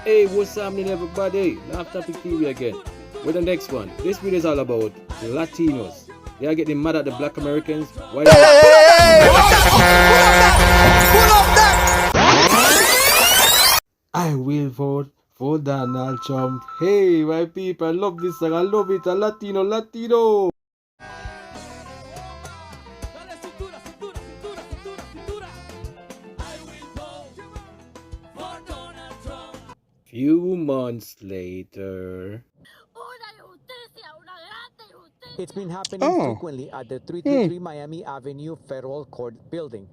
Hey, what's happening, everybody? Laugh Topic TV again. With the next one. This video is all about the Latinos. They are getting mad at the black Americans. Why? I will vote for Donald Trump. Hey, my people, I love this song. I love it. A Latino, Latino. Few months later. It's been happening frequently at the 333 Miami Avenue Federal Court building.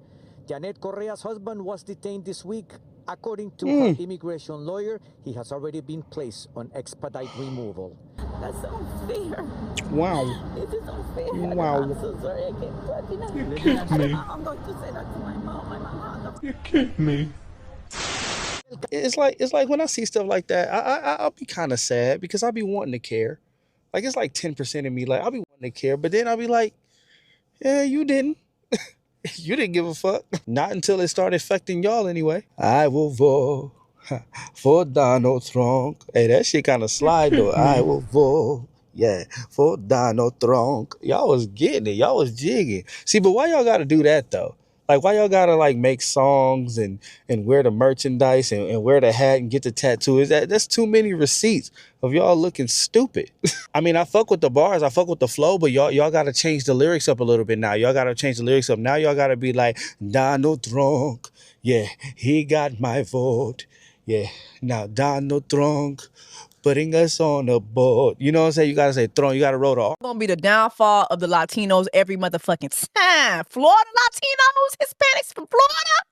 Janet Correa's husband was detained this week. According to her immigration lawyer, he has already been placed on expedite removal. That's unfair. Wow. It is unfair. Wow. I'm so sorry. I can't do it. You kidding me? I'm going to say that to my mom. My mom. You kidding me? It's like when I see stuff like that, I'll be kind of sad because I'll be wanting to care. Like it's like 10% of me, like I'll be wanting to care, but then I'll be like, yeah, you didn't. You didn't give a fuck. Not until it started affecting y'all anyway. I will vote for Donald Trump. Hey, that shit kind of slide though. I will vote, yeah, for Donald Trump. Y'all was getting it. Y'all was jigging. See, but why y'all gotta do that though? Like, why y'all gotta like make songs and wear the merchandise and wear the hat and get the tattoo? That's too many receipts of y'all looking stupid. I mean, I fuck with the bars, I fuck with the flow, but y'all gotta change the lyrics up a little bit now. Y'all gotta change the lyrics up. Now y'all gotta be like, Donald Trump, yeah, he got my vote. Yeah, now Donald Trump putting us on the board. You know what I'm saying? You gotta say throne, you gotta roll the R. Gonna be the downfall of the Latinos every motherfucking time. Florida Latinos, Hispanics from Florida.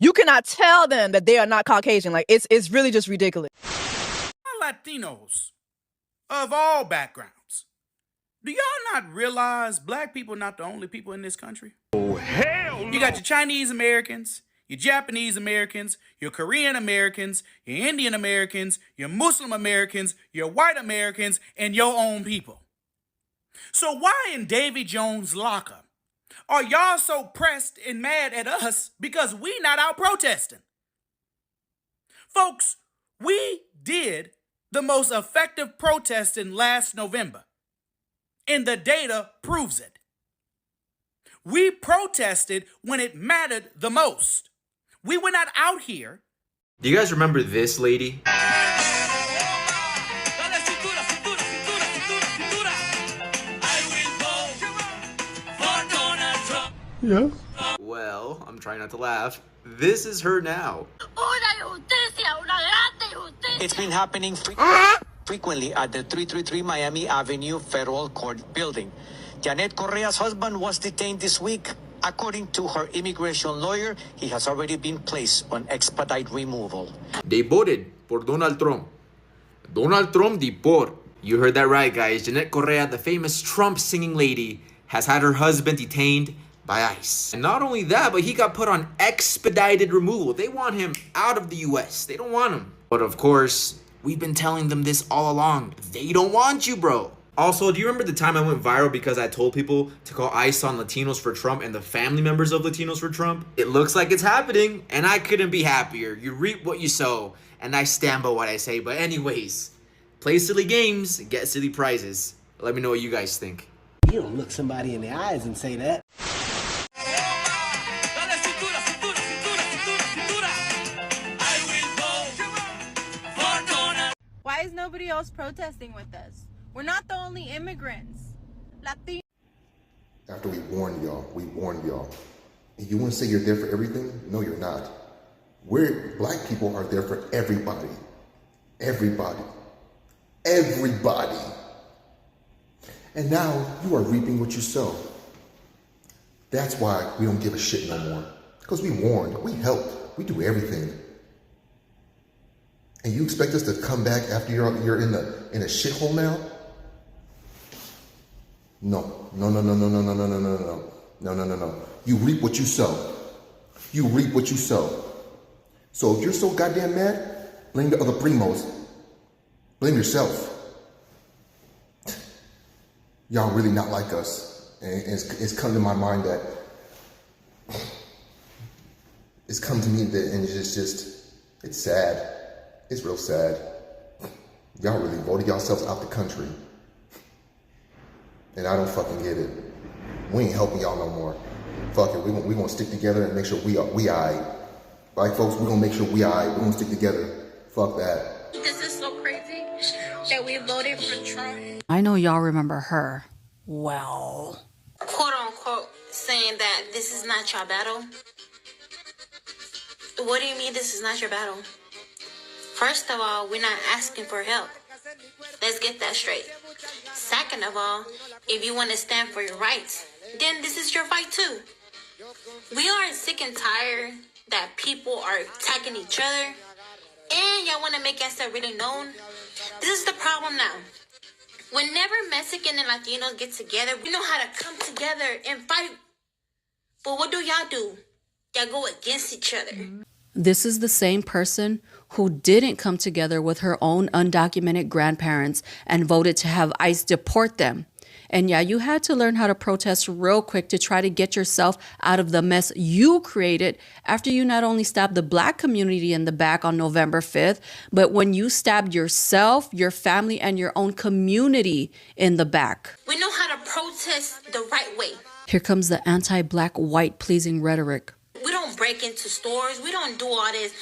You cannot tell them that they are not Caucasian. Like it's really just ridiculous. Latinos of all backgrounds, do y'all not realize black people are not the only people in this country? Oh, hell no. You got your Chinese Americans, your Japanese Americans, your Korean Americans, your Indian Americans, your Muslim Americans, your white Americans, and your own people. So why in Davy Jones' lockup are y'all so pressed and mad at us because we not out protesting? Folks, we did the most effective protesting last November, and the data proves it. We protested when it mattered the most. We were not out here. Do you guys remember this lady? Yeah. Well, I'm trying not to laugh. This is her now. It's been happening frequently at the 333 Miami Avenue Federal Court building. Janet Correa's husband was detained this week. According to her immigration lawyer, he has already been placed on expedite removal. They voted for Donald Trump. Donald Trump deport. You heard that right, guys. Janet Correa, the famous Trump singing lady, has had her husband detained by ICE. And not only that, but he got put on expedited removal. They want him out of the US. They don't want him. But of course, we've been telling them this all along. They don't want you, bro. Also, do you remember the time I went viral because I told people to call ICE on Latinos for Trump and the family members of Latinos for Trump? It looks like it's happening, and I couldn't be happier. You reap what you sow, and I stand by what I say. But anyways, play silly games, get silly prizes. Let me know what you guys think. You don't look somebody in the eyes and say that. Why is nobody else protesting with us? We're not the only immigrants. Latino. After we warned y'all. And you want to say you're there for everything? No, you're not. Black people are there for everybody. Everybody. Everybody. And now you are reaping what you sow. That's why we don't give a shit no more. Because we warned, we helped, we do everything. And you expect us to come back after you're in a shithole now? No. You reap what you sow. You reap what you sow. So if you're so goddamn mad, blame the other primos. Blame yourself. Y'all really not like us. And it's come to my mind that it's come to me that, and it's just It's sad. It's real sad. Y'all really voted yourselves out the country. And I don't fucking get it. We ain't helping y'all no more. Fuck it, we gonna stick together and make sure we aight. Right, folks, we gonna make sure we aight. We gonna stick together. Fuck that. This is so crazy that we voted for Trump. I know y'all remember her well. Quote unquote, saying that this is not your battle. What do you mean this is not your battle? First of all, we're not asking for help. Let's get that straight. Second of all, if you want to stand for your rights, then this is your fight too. We are sick and tired that people are attacking each other, and y'all want to make yourself really known. This is the problem now. Whenever Mexican and Latinos get together, we know how to come together and fight. But what do y'all do? Y'all go against each other. This is the same person who didn't come together with her own undocumented grandparents and voted to have ICE deport them. And yeah, you had to learn how to protest real quick to try to get yourself out of the mess you created after you not only stabbed the Black community in the back on November 5th, but when you stabbed yourself, your family, and your own community in the back. We know how to protest the right way. Here comes the anti-Black, white-pleasing rhetoric. We don't break into stores. We don't do all this,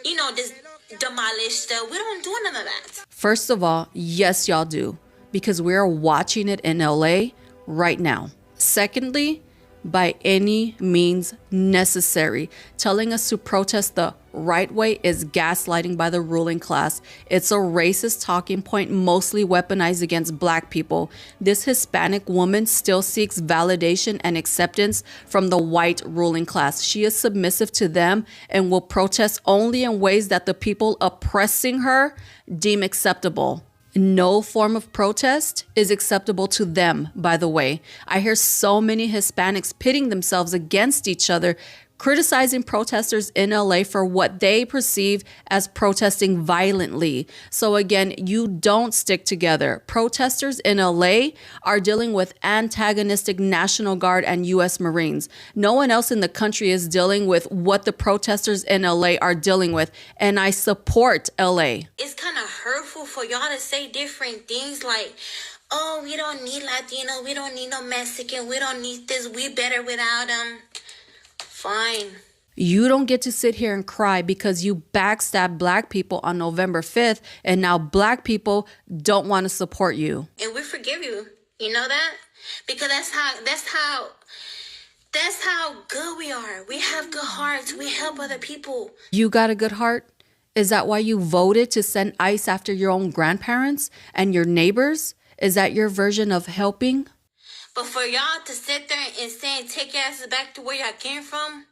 this demolish stuff. We don't do none of that. First of all, yes, y'all do, because we're watching it in LA right now. Secondly, by any means necessary, telling us to protest the right way is gaslighting by the ruling class. It's a racist talking point mostly weaponized against Black people. This Hispanic woman still seeks validation and acceptance from the white ruling class. She is submissive to them and will protest only in ways that the people oppressing her deem acceptable. No form of protest is acceptable to them, by the way. I hear so many Hispanics pitting themselves against each other, criticizing protesters in LA for what they perceive as protesting violently. So again, you don't stick together. Protesters in LA are dealing with antagonistic National Guard and U.S. Marines. No one else in the country is dealing with what the protesters in LA are dealing with, and I support LA. It's kind of hurtful for y'all to say different things like, oh, we don't need Latino, we don't need no Mexican, we don't need this, we better without them. Fine. You don't get to sit here and cry because you backstabbed Black people on November 5th and now Black people don't want to support you. And we forgive you. You know that? Because that's how good we are. We have good hearts. We help other people. You got a good heart? Is that why you voted to send ICE after your own grandparents and your neighbors? Is that your version of helping? But for y'all to sit there and say, take your asses back to where y'all came from.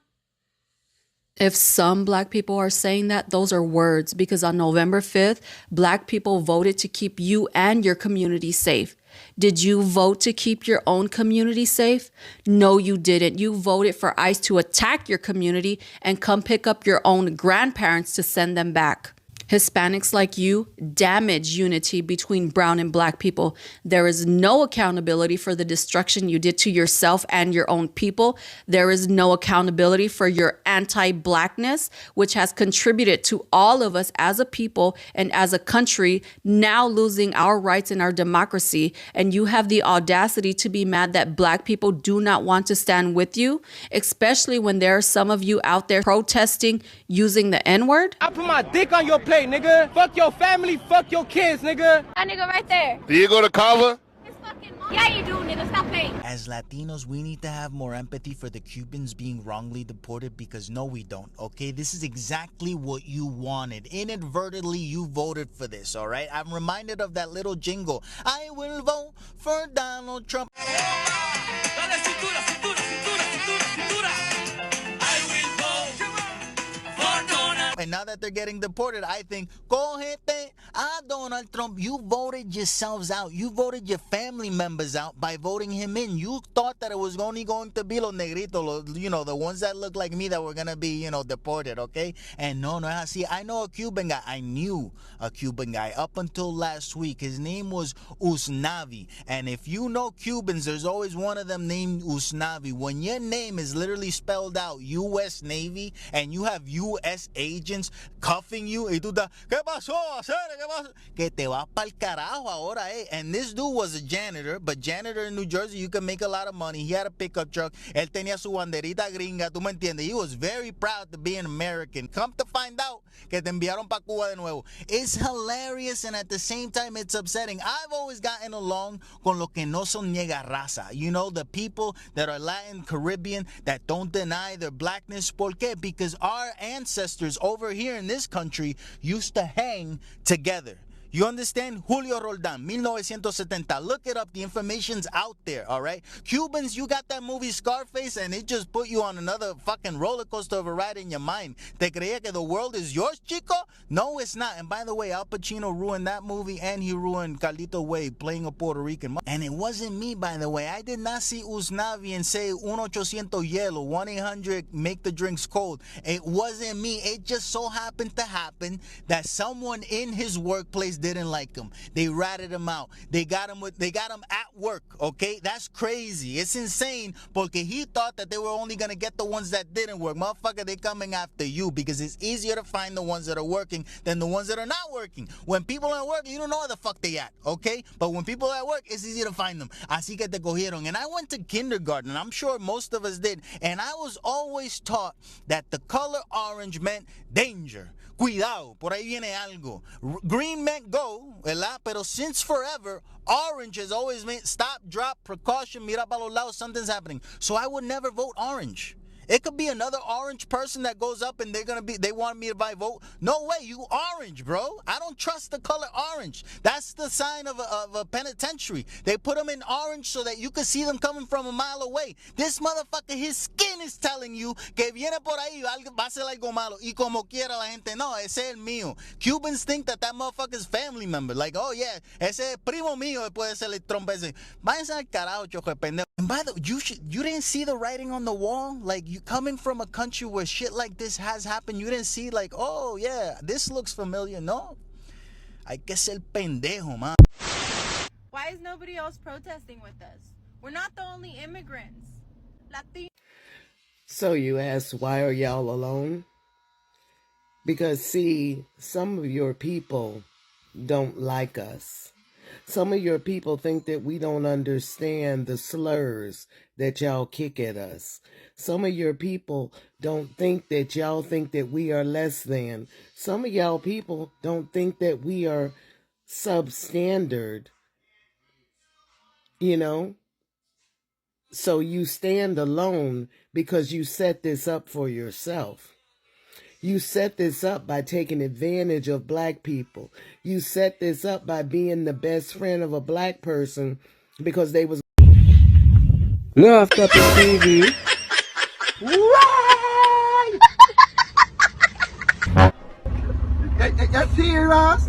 If some Black people are saying that, those are words, because on November 5th, Black people voted to keep you and your community safe. Did you vote to keep your own community safe? No, you didn't. You voted for ICE to attack your community and come pick up your own grandparents to send them back. Hispanics like you damage unity between brown and Black people. There is no accountability for the destruction you did to yourself and your own people. There is no accountability for your anti-Blackness, which has contributed to all of us as a people and as a country now losing our rights and our democracy. And you have the audacity to be mad that Black people do not want to stand with you, especially when there are some of you out there protesting using the N-word. I put my dick on your plate, nigga. Fuck your family, fuck your kids, nigga. That nigga right there. Do you go to Kava? Yeah, you do, nigga. Stop playing. As Latinos, we need to have more empathy for the Cubans being wrongly deported because no, we don't, okay? This is exactly what you wanted. Inadvertently, you voted for this, all right? I'm reminded of that little jingle. I will vote for Donald Trump. And now that they're getting deported, I think, cógete a Donald Trump. You voted yourselves out. You voted your family members out by voting him in. You thought that it was only going to be los negritos, the ones that look like me that were going to be, deported, okay? And no. See, I know a Cuban guy. I knew a Cuban guy up until last week. His name was Usnavi. And if you know Cubans, there's always one of them named Usnavi. When your name is literally spelled out U.S. Navy and you have U.S. agents agents cuffing you. Y tú ¿qué pasó? ¿Qué pasó? Que te vas pa'l carajo ahora, eh. And this dude was a janitor, but janitor in New Jersey, you can make a lot of money. He had a pickup truck. Él tenía su banderita gringa, tú me entiendes. He was very proud to be an American. Come to find out que te enviaron pa' Cuba de nuevo. It's hilarious, and at the same time, it's upsetting. I've always gotten along con lo que no son niega raza. You know, the people that are Latin, Caribbean, that don't deny their blackness. ¿Por qué? Because our ancestors over here in this country used to hang together. You understand? Julio Roldan, 1970. Look it up. The information's out there, all right? Cubans, you got that movie Scarface, and it just put you on another fucking roller coaster of a ride in your mind. ¿Te creía que the world is yours, chico? No, it's not. And by the way, Al Pacino ruined that movie, and he ruined Carlito Way playing a Puerto Rican. And it wasn't me, by the way. I did not see Usnavi and say 1-800 Hielo, 1-800 make the drinks cold. It wasn't me. It just so happened to happen that someone in his workplace didn't like him. They ratted him out. They got him at work, okay? That's crazy. It's insane porque he thought that they were only going to get the ones that didn't work. Motherfucker, they're coming after you because it's easier to find the ones that are working than the ones that are not working. When people aren't working, you don't know where the fuck they at, okay? But when people are at work, it's easy to find them. Así que te cogieron. And I went to kindergarten. I'm sure most of us did. And I was always taught that the color orange meant danger. Cuidado, por ahí viene algo. Green meant go, ¿verdad? Pero since forever, orange has always meant stop, drop, precaution, mira para los lados, something's happening. So I would never vote orange. It could be another orange person that goes up and they want me to vote. No way, you orange, bro. I don't trust the color orange. That's the sign of a penitentiary. They put them in orange so that you can see them coming from a mile away. This motherfucker, his skin is telling you que viene por ahí, va a ser algo malo. Y como quiera la gente, no, ese es el mío. Cubans think that motherfucker's family member. Like, oh yeah, ese es primo mío, puede ser el trompe ese. Váyanse al carajo, choco de pendejo. And by the way, you didn't see the writing on the wall? Like, you coming from a country where shit like this has happened, you didn't see like, oh yeah, this looks familiar. No, hay que ser pendejo, man. Why is nobody else protesting with us? We're not the only immigrants. Latino. So you ask, why are y'all alone? Because see, some of your people don't like us. Some of your people think that we don't understand the slurs that y'all kick at us. Some of your people don't think that y'all think that we are less than. Some of y'all people don't think that we are substandard. You know? So you stand alone because you set this up for yourself. You set this up by taking advantage of black people. You set this up by being the best friend of a black person because they was... Love Topic TV. Right! You serious?